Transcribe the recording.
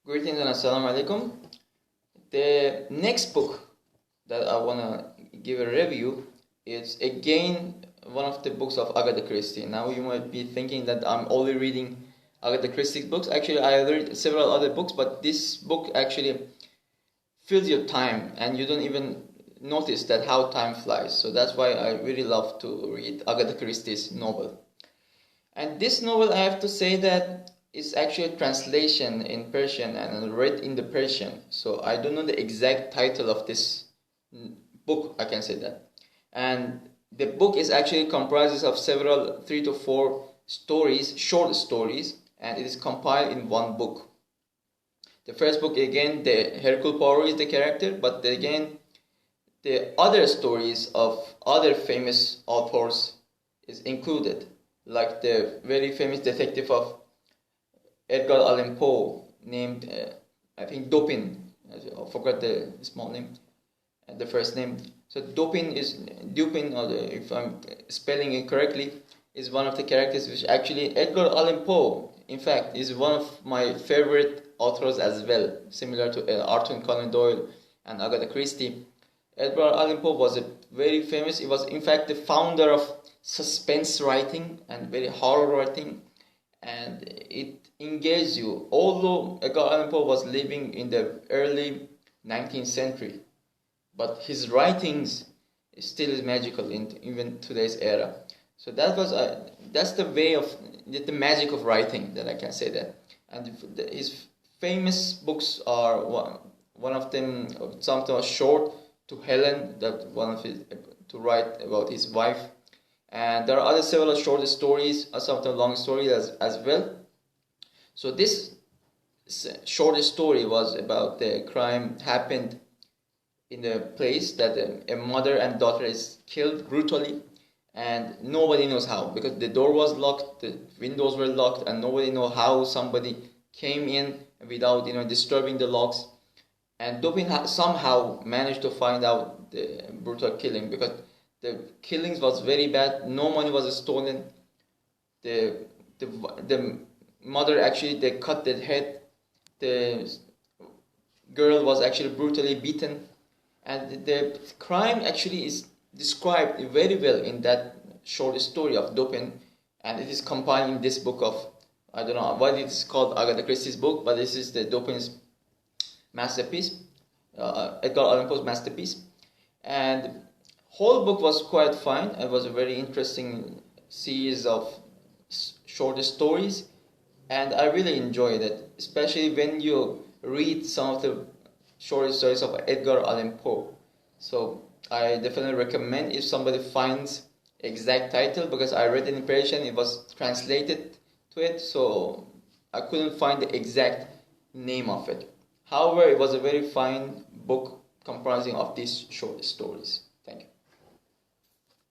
Greetings and assalamu alaikum. The next book that I want to give a review is again one of the books of Agatha Christie. Now you might be thinking that I'm only reading Agatha Christie's books. Actually, I read several other books, but this book actually fills your time and you don't even notice that how time flies. So that's why I really love to read Agatha Christie's novel. And this novel, I have to say that it's actually a translation in Persian and read in the Persian. So I don't know the exact title of this book, I can say that. And the book is actually comprises of several 3 to 4 stories, short stories, and it is compiled in one book. The first book, again, the Hercule Poirot is the character, but again, the other stories of other famous authors is included, like the very famous detective of Edgar Allan Poe named, I think, Dupin. I forgot the small name, the first name. So Dupin, or if I'm spelling it correctly, is one of the characters which actually Edgar Allan Poe, in fact, is one of my favorite authors as well, similar to Arthur Conan Doyle and Agatha Christie. Edgar Allan Poe was a very famous, he was in fact the founder of suspense writing and very horror writing, and it engaged you. Although Edgar Allan Poe was living in the early 19th century, but his writings still is magical in even today's era. So that's the way of the magic of writing, that I can say that. And his famous books are one of them, something short to Helen, that one of his to write about his wife. And there are other several short stories, something long stories as well. So this short story was about the crime happened in a place that a mother and daughter is killed brutally, and nobody knows how, because the door was locked, the windows were locked, and nobody knows how somebody came in without disturbing the locks. And Dupin somehow managed to find out the brutal killing, because the killings was very bad. No money was stolen. The mother, actually, they cut the head. The girl was actually brutally beaten, and the crime actually is described very well in that short story of Dupin, and it is compiled in this book of, I don't know what it's called, Agatha Christie's book, but this is the Dupin's masterpiece, Edgar Allan Poe's masterpiece. And whole book was quite fine. It was a very interesting series of short stories, and I really enjoyed it, especially when you read some of the short stories of Edgar Allan Poe. So I definitely recommend if somebody finds exact title, because I read it in Persian, it was translated to it, so I couldn't find the exact name of it. However, it was a very fine book comprising of these short stories. Thank you.